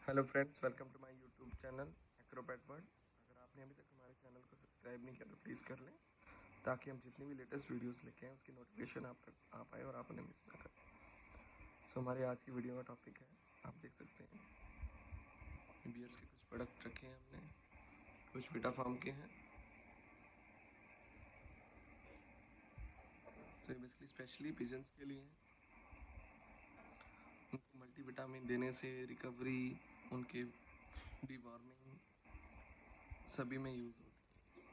Hello friends, welcome to my YouTube channel Acrobat World. अगर आपने अभी तक हमारे चैनल को सब्सक्राइब नहीं किया तो प्लीज़ कर लें, ताकि हम जितनी भी लेटेस्ट वीडियोस लेके हैं उसकी नोटिफिकेशन आप तक आ पाए और आप उन्हें मिस ना करें। हमारे आज की वीडियो का टॉपिक है, आप देख सकते हैं बीएस के कुछ प्रोडक्ट रखे हैं हमने, कुछ विटा फार्म के हैं। तो ये बेसिकली स्पेशली पिजन्स के लिए हैं। उनको मल्टीविटामिन देने से रिकवरी, उनके डिवॉर्मिंग सभी में यूज़ होती है।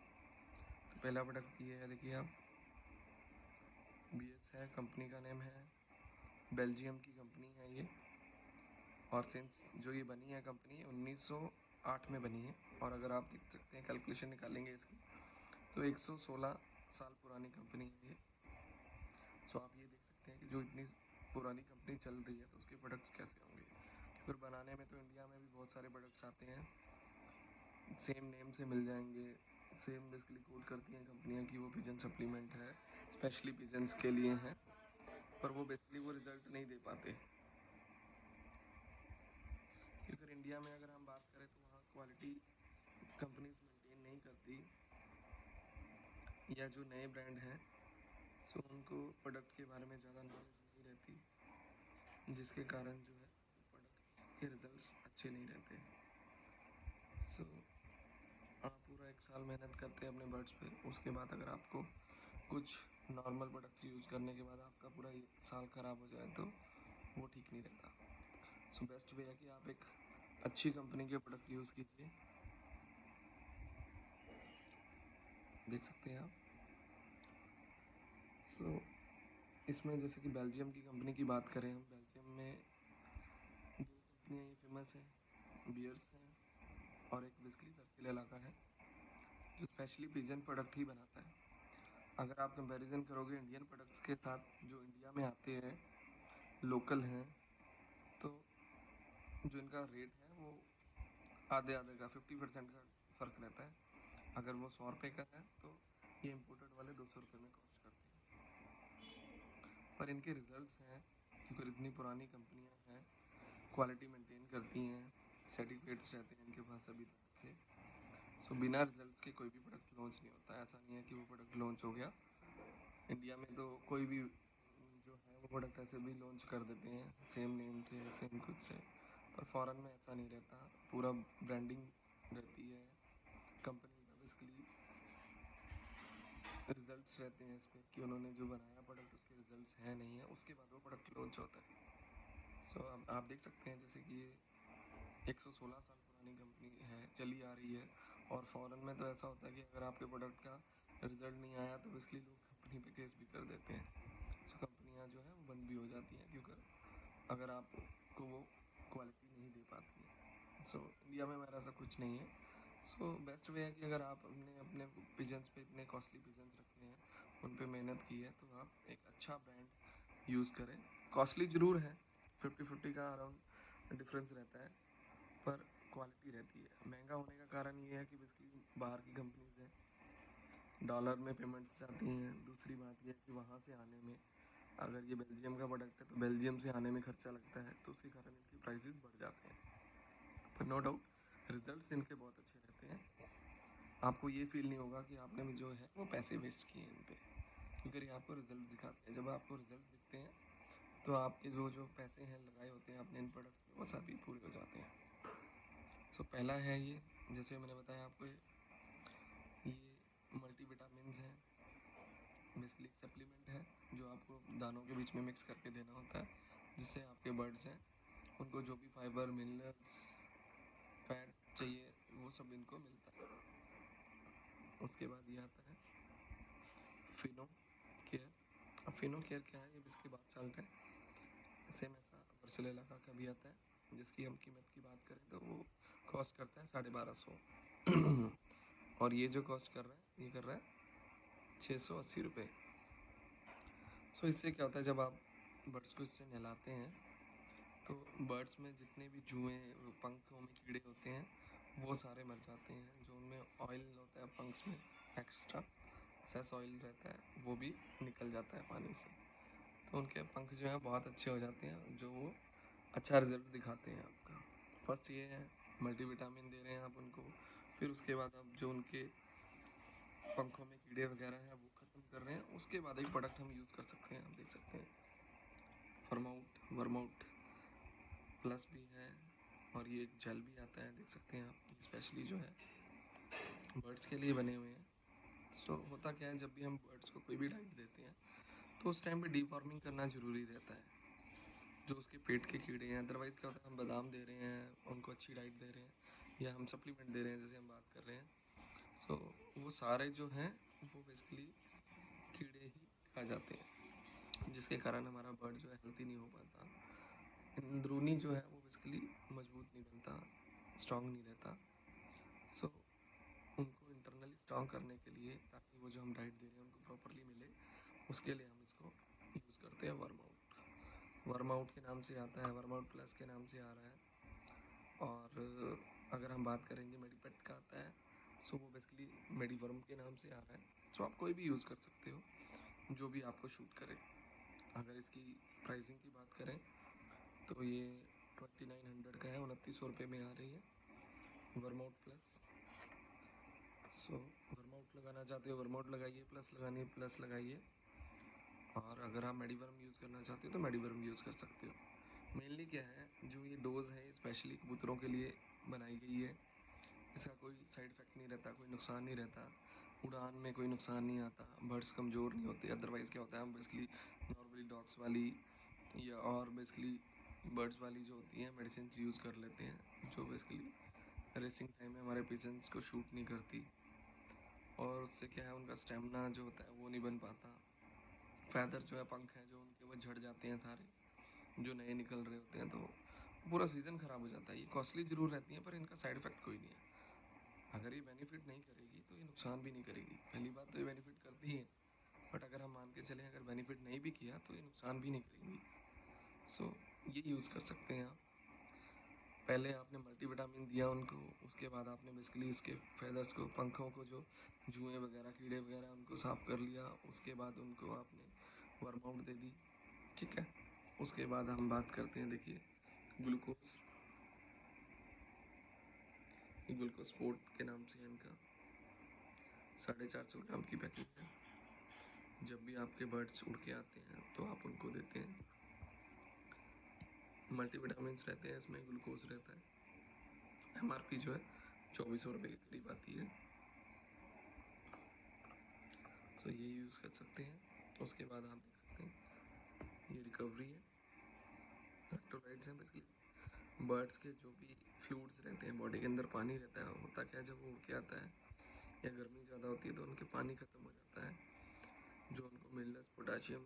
तो पहला प्रोडक्ट ये है, देखिए आप, बीएस है, कंपनी का नेम है, बेल्जियम की कंपनी है ये। और सिंस जो ये बनी है कंपनी 1908 में बनी है, और अगर आप देख सकते हैं कैलकुलेशन निकालेंगे इसकी, तो 116 साल पुरानी कंपनी है ये। सो आप ये देख सकते हैं कि जो इतनी पुरानी कंपनी चल रही है तो उसके प्रोडक्ट्स कैसे होंगे। फिर बनाने में तो इंडिया में भी बहुत सारे प्रोडक्ट्स आते हैं, सेम नेम से मिल जाएंगे, सेम बेसिकली कोड करती हैं कंपनियां कि वो पिजन सप्लीमेंट है, स्पेशली पिजन्स के लिए है, पर वो बेसिकली वो रिजल्ट नहीं दे पाते। क्योंकि इंडिया में अगर हम बात करें तो वहाँ क्वालिटी कंपनीज मेंटेन नहीं करती, या जो नए ब्रांड हैं सो उनको प्रोडक्ट के बारे में ज़्यादा नॉलेज नहीं रहती, जिसके कारण जो है प्रोडक्ट्स के रिजल्ट्स अच्छे नहीं रहते। सो आप पूरा एक साल मेहनत करते हैं अपने बर्ड्स पे, उसके बाद अगर आपको कुछ नॉर्मल प्रोडक्ट यूज़ करने के बाद आपका पूरा साल ख़राब हो जाए तो वो ठीक नहीं रहता। सो बेस्ट वे है कि आप एक अच्छी कंपनी के प्रोडक्ट यूज़ कीजिए। देख सकते हैं आप। सो इसमें जैसे कि बेल्जियम की कंपनी की बात करें, हम बेल्जियम में दो कंपनियाँ ये फेमस हैं, बियर्स हैं और एक बेसिकली वर्सिलेला का है, जो स्पेशली पिजन प्रोडक्ट ही बनाता है। अगर आप कंपैरिजन करोगे इंडियन प्रोडक्ट्स के साथ जो इंडिया में आते हैं लोकल हैं, तो जो इनका रेट है वो आधे आधे का 50% का फ़र्क रहता है। अगर वो 100 रुपये का है तो ये इम्पोर्टेड वाले 200 रुपये में कॉस्ट करते हैं। पर इनके रिजल्ट्स हैं, क्योंकि इतनी पुरानी कंपनियां हैं, क्वालिटी मेंटेन करती हैं, सर्टिफिकेट्स रहते हैं इनके पास सभी तरह के। सो बिना रिजल्ट्स के कोई भी प्रोडक्ट लॉन्च नहीं होता। ऐसा नहीं है कि वो प्रोडक्ट लॉन्च हो गया, इंडिया में तो कोई भी जो है वो प्रोडक्ट ऐसे भी लॉन्च कर देते हैं सेम नेम से, सेम कुछ से। पर फॉरेन में ऐसा नहीं रहता, पूरा ब्रांडिंग रहती है कंपनी का, बेसिकली रिजल्ट्स रहते हैं इस पर कि उन्होंने जो बनाया प्रोडक्ट उसके रिजल्ट्स हैं नहीं है, उसके बाद वो प्रोडक्ट लॉन्च होता है। सो आप देख सकते हैं जैसे कि ये 116 साल पुरानी कंपनी है, चली आ रही है। और फॉरेन में तो ऐसा होता है कि अगर आपके प्रोडक्ट का रिजल्ट नहीं आया तो बेसिकली लोग कंपनी पे केस भी कर देते हैं। सो कंपनियां जो है वो बंद भी हो जाती हैं, क्योंकि अगर आपको वो क्वालिटी नहीं दे पाती है। सो इंडिया में हमारा ऐसा कुछ नहीं है। सो बेस्ट वे है कि अगर आप अपने अपने पिजन्स पे इतने कॉस्टली पिजन्स रखे हैं, उन पे मेहनत की है, तो आप एक अच्छा ब्रांड यूज़ करें। कॉस्टली ज़रूर है, 50-50 का अराउंड डिफरेंस रहता है, पर क्वालिटी रहती है। महंगा होने का कारण ये है कि बेसिकली बाहर की कंपनीज हैं, डॉलर में पेमेंट्स जाती हैं। दूसरी बात यह है कि वहाँ से आने में, अगर ये बेल्जियम का प्रोडक्ट है तो बेल्जियम से आने में खर्चा लगता है, तो उसके कारण इनकी प्राइसेस बढ़ जाते हैं। पर नो डाउट रिजल्ट्स इनके बहुत अच्छे रहते हैं। आपको ये फील नहीं होगा कि आपने भी जो है वो पैसे वेस्ट किए इन पे, क्योंकि ये आपको रिजल्ट दिखाते हैं। जब आपको रिजल्ट दिखते हैं तो आपके जो जो पैसे हैं लगाए होते हैं अपने इन प्रोडक्ट्स पे, वो सभी पूरे हो जाते हैं। सो पहला है ये, जैसे मैंने बताया आपको, ये मल्टीविटामिन हैं, बेसिकली एक सप्लीमेंट है जो आपको दानों के बीच में मिक्स करके देना होता है, जिससे आपके बर्ड्स हैं उनको जो भी फाइबर, मिनरल्स, फैट चाहिए वो सब इनको मिलता है। उसके बाद ये आता है फिनो केयर। अब फिनो केयर क्या है, ये इसके बाद साल्ट है, सेम ऐसा वर्सिलेला का भी आता है, जिसकी हम कीमत की बात करें तो वो कॉस्ट करता है 1250। और ये जो कॉस्ट कर रहा है, ये कर रहा है 680 रुपये। सो इससे क्या होता है, जब आप बर्ड्स को इससे नहलाते हैं तो बर्ड्स में जितने भी जुएँ, पंखों में कीड़े होते हैं, वो सारे मर जाते हैं। जो उनमें ऑयल होता है पंख्स में, एक्स्ट्रा एक्सेस ऑयल रहता है, वो भी निकल जाता है पानी से। तो उनके पंख जो हैं बहुत अच्छे हो जाते हैं, जो वो अच्छा रिजल्ट दिखाते हैं आपका फर्स्ट ये है मल्टीविटामिन दे रहे हैं आप उनको, फिर उसके बाद आप जो उनके पंखों में कीड़े वगैरह हैं वो ख़त्म कर रहे हैं, उसके बाद एक प्रोडक्ट हम यूज़ कर सकते हैं। आप देख सकते हैं वर्माउट प्लस भी है, और ये एक जेल भी आता है, देख सकते हैं आप, स्पेशली जो है बर्ड्स के लिए बने हुए हैं। सो होता क्या है, जब भी हम बर्ड्स को कोई भी डाइट देते हैं तो उस टाइम पे डीफॉर्मिंग करना ज़रूरी रहता है, जो उसके पेट के कीड़े हैं। अदरवाइज़ क्या होता है, हम बादाम दे रहे हैं उनको, अच्छी डाइट दे रहे हैं या हम सप्लीमेंट दे रहे हैं जैसे हम बात कर रहे हैं, सो वो सारे जो हैं वो बेसिकली कीड़े ही खा जाते हैं, जिसके कारण हमारा बर्ड जो है हेल्थी नहीं हो पाता, अंदरूनी जो है वो बेसिकली मजबूत नहीं बनता, स्ट्रांग नहीं रहता। सो उनको इंटरनली स्ट्रांग करने के लिए, ताकि वो जो हम डाइट दे रहे हैं उनको प्रॉपरली मिले, उसके लिए हम इसको यूज़ करते हैं वर्माउट के नाम से आता है, वर्माउट प्लस के नाम से आ रहा है। और अगर हम बात करेंगे मेडिपेट का आता है, सो वो बेसिकली मेडिवर्म के नाम से आ रहा है। सो आप कोई भी यूज़ कर सकते हो जो भी आपको शूट करे। अगर इसकी प्राइसिंग की बात करें तो ये 2900 का है, 2900 रुपये में आ रही है वर्माउट प्लस। सो वर्माउट लगाना चाहते हो वर्माउट लगाइए, प्लस लगानी है प्लस लगाइए, और अगर आप मेडिवर्म यूज़ करना चाहते हो तो मेडिवर्म यूज़ कर सकते हो। मेनली क्या है, जो ये डोज़ है स्पेशली कबूतरों के लिए बनाई गई है, इसका कोई साइड इफ़ेक्ट नहीं रहता, कोई नुकसान नहीं रहता, उड़ान में कोई नुकसान नहीं आता, बर्ड्स कमज़ोर नहीं होते। अदरवाइज़ क्या होता है, हम बेसिकली नॉर्मली डॉग्स वाली या और बेसिकली बर्ड्स वाली जो होती हैं मेडिसिन यूज़ कर लेते हैं, जो बेसिकली रेसिंग टाइम में हमारे पेशेंट्स को शूट नहीं करती, और उससे क्या है उनका स्टेमिना जो होता है वो नहीं बन पाता, फैदर जो है पंख है जो उनके वो झड़ जाते हैं सारे, जो नए निकल रहे होते हैं, तो पूरा सीज़न ख़राब हो जाता है। ये कॉस्टली ज़रूर रहती हैं पर इनका साइड इफ़ेक्ट कोई नहीं है। अगर ये बेनिफिट नहीं करेगी तो ये नुकसान भी नहीं करेगी। पहली बात तो ये बेनिफिट करती है, बट अगर हम मान के चलें अगर बेनिफिट नहीं भी किया तो ये नुकसान भी नहीं करेंगी। सो ये यूज़ कर सकते हैं आप। पहले आपने मल्टीविटामिन दिया उनको, उसके बाद आपने बेसिकली उसके फेदर्स को, पंखों को, जो जुएँ वगैरह कीड़े वगैरह उनको साफ़ कर लिया, उसके बाद उनको आपने वर्माउट दे दी, ठीक है। उसके बाद हम बात करते हैं, देखिए ग्लूकोज, ग्लूकोज स्पोर्ट के नाम से है इनका, 450 ग्राम की पैकिंग है। जब भी आपके बर्ड्स उड़ के आते हैं तो आप उनको देते हैं। मल्टीविटामिन रहते हैं इसमें, ग्लूकोज रहता है। एमआरपी जो है 2400 रुपये के करीब आती है। सो ये यूज़ कर सकते हैं। उसके बाद आप देख सकते हैं ये रिकवरी है, इलेक्ट्रोलाइट्स हैं बेसिकली। बर्ड्स के जो भी फ्लूइड्स रहते हैं बॉडी के अंदर, पानी रहता है, होता क्या है जब वो उड़ के आता है या गर्मी ज़्यादा होती है तो उनके पानी ख़त्म हो जाता है, जो उनको मिनरल्स पोटाशियम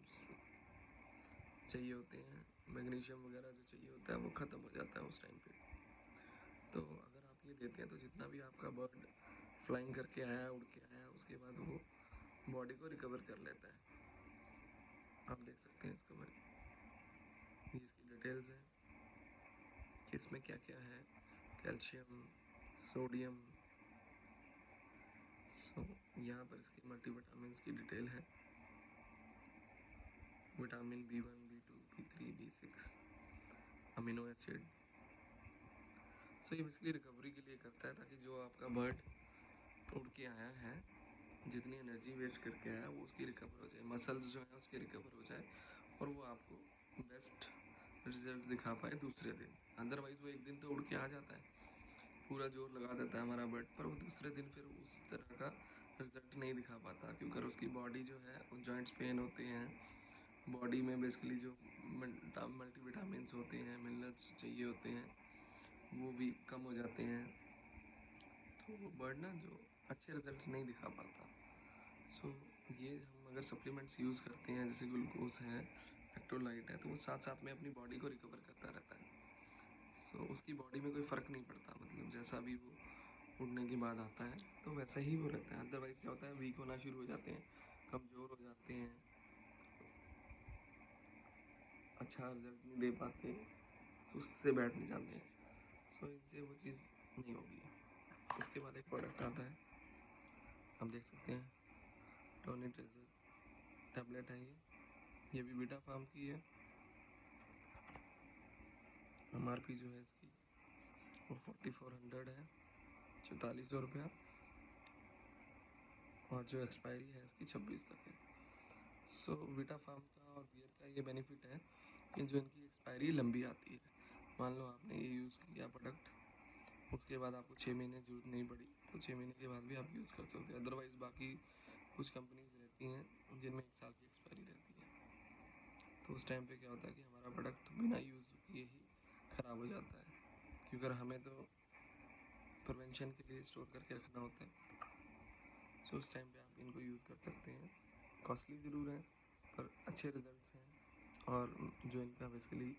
चाहिए होते हैं, मैग्नीशियम वगैरह जो चाहिए होता है वो ख़त्म हो जाता है उस टाइम पे। तो अगर आप ये देते हैं तो जितना भी आपका बर्ड फ्लाइंग करके आया, उड़ के आया, उसके बाद वो बॉडी को रिकवर कर लेता है। आप देख सकते हैं इसको, ये इसकी डिटेल्स हैं कि इसमें क्या क्या है, कैल्शियम, सोडियम। सो यहाँ पर इसकी मल्टीविटामिन की डिटेल है, vitamin B1, B2, B3, B6, amino acid. सो ये बेसिकली रिकवरी के लिए करता है, ताकि जो आपका बर्ड उड़ के आया है, जितनी एनर्जी वेस्ट करके आया वो उसकी रिकवर हो जाए, मसल्स जो है उसके रिकवर हो जाए, और वो आपको बेस्ट रिजल्ट दिखा पाए दूसरे दिन। अदरवाइज़ वो एक दिन तो उड़ के आ जाता है, पूरा जोर लगा देता है हमारा बर्ड, पर वो दूसरे दिन फिर उस तरह का रिजल्ट नहीं दिखा पाता, क्योंकि उसकी बॉडी जो है वो जॉइंट्स पेन होते हैं, बॉडी में बेसिकली जो मल्टीविटामिन होते हैं, मिनरल्स चाहिए होते हैं, वो भी कम हो जाते हैं, तो वो बर्ड ना जो अच्छे रिजल्ट नहीं दिखा पाता। सो ये हम अगर सप्लीमेंट्स यूज़ करते हैं, जैसे ग्लूकोज है, इलेक्ट्रोलाइट है, तो वो साथ साथ में अपनी बॉडी को रिकवर करता रहता है। सो उसकी बॉडी में कोई फ़र्क नहीं पड़ता, मतलब जैसा भी वो उड़ने के बाद आता है तो वैसा ही वो रहता है। अदरवाइज़ क्या होता है, वीक होना शुरू हो जाते हैं, कमज़ोर हो जाते हैं, अच्छा रिजल्ट नहीं दे पाते, सुस्त से बैठ जाते हैं। सो इनसे वो चीज़ नहीं होगी। उसके बाद एक प्रोडक्ट आता है, आप देख सकते हैं, टोनी ट्रेजर टैबलेट है ये भी बीटा फार्म की है। एमआरपी जो है इसकी 3400 है, 4400 रुपया, और जो एक्सपायरी है इसकी 26 तक है। सो वीटा फार्म का और बियर का ये बेनिफिट है कि जो इनकी एक्सपायरी लंबी आती है। मान लो आपने ये यूज़ किया प्रोडक्ट, उसके बाद आपको 6 महीने ज़रूरत नहीं पड़ी तो 6 महीने के बाद भी आप यूज़ कर सकते हो। अदरवाइज़ बाकी कुछ कंपनीज रहती हैं जिनमें 1 साल की एक्सपायरी रहती है, तो उस टाइम पे क्या होता है कि हमारा प्रोडक्ट बिना यूज़ किए ही ख़राब हो जाता है, क्योंकि हमें तो प्रिवेंशन के लिए स्टोर करके रखना होता है। सो उस टाइम पे आप इनको यूज़ कर सकते हैं। कॉस्टली ज़रूर है पर अच्छे रिजल्ट्स हैं, और जो इनका बेसिकली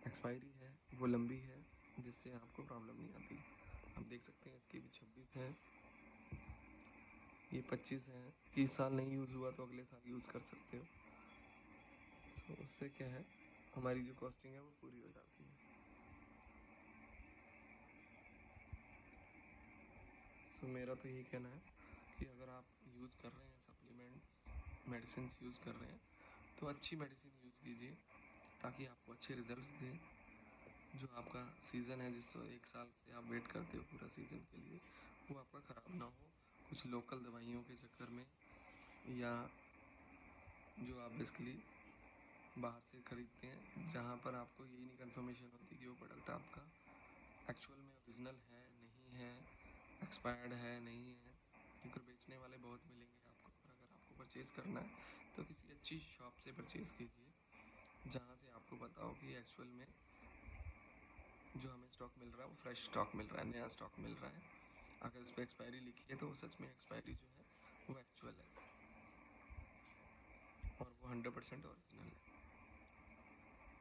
एक्सपायरी है वो लंबी है, जिससे आपको प्रॉब्लम नहीं आती। आप देख सकते हैं इसकी भी 26 है, ये 25 है कि इस साल नहीं यूज़ हुआ तो अगले साल यूज़ कर सकते हो। सो उससे क्या है, हमारी जो कॉस्टिंग है वो पूरी हो जाती है। सो मेरा तो यही कहना है कि अगर आप यूज़ कर रहे हैं सप्लीमेंट्स, मेडिसिन यूज़ कर रहे हैं, तो अच्छी मेडिसिन यूज़ कीजिए ताकि आपको अच्छे रिजल्ट्स दें। जो आपका सीज़न है, जिस 1 साल से आप वेट करते हो पूरा सीज़न के लिए, वो आपका ख़राब ना हो कुछ लोकल दवाइयों के चक्कर में, या जो आप बेसिकली बाहर से ख़रीदते हैं जहाँ पर आपको यही नहीं कंफर्मेशन होती कि वो प्रोडक्ट आपका एक्चुअल में ओरिजिनल है नहीं है, एक्सपायर्ड है नहीं है। क्योंकि बेचने वाले बहुत मिलेंगे आपको, और अगर आपको परचेज़ करना है तो किसी अच्छी शॉप से परचेज़ कीजिए जहाँ से आपको पता हो कि एक्चुअल में जो हमें स्टॉक मिल रहा है वो फ्रेश स्टॉक मिल रहा है, नया स्टॉक मिल रहा है। अगर उस पर एक्सपायरी लिखी है तो वो सच में एक्सपायरी जो है वो एक्चुअल है, और वो 100% ओरिजिनल है।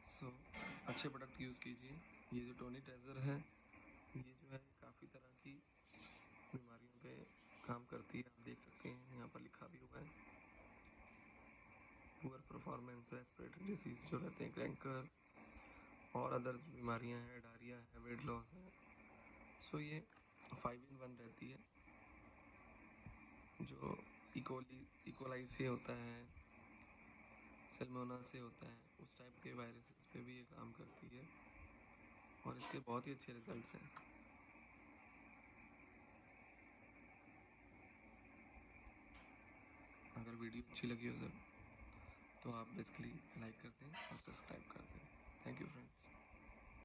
सो अच्छे प्रोडक्ट यूज़ कीजिए। ये जो टोनी ट्रेजर है, ये जो है काफ़ी तरह की बीमारियों पे काम करती है। आप देख सकते हैं यहाँ पर लिखा भी हुआ है, पुअर परफॉर्मेंस, रेस्पिरेटरी डिसीज़ जो रहते हैं, क्रैंकर, और अदर बीमारियाँ हैं, डायरिया है, वेट लॉस है। सो ये 5 in 1 रहती है। जो इकोलाई से होता है, सल्मोना से होता है, उस टाइप के वायरसेस पे भी ये काम करती है, और इसके बहुत ही अच्छे रिजल्ट्स हैं। अगर वीडियो अच्छी लगी हो सर तो आप बेसिकली लाइक कर दें और सब्सक्राइब कर दें। Thank you friends.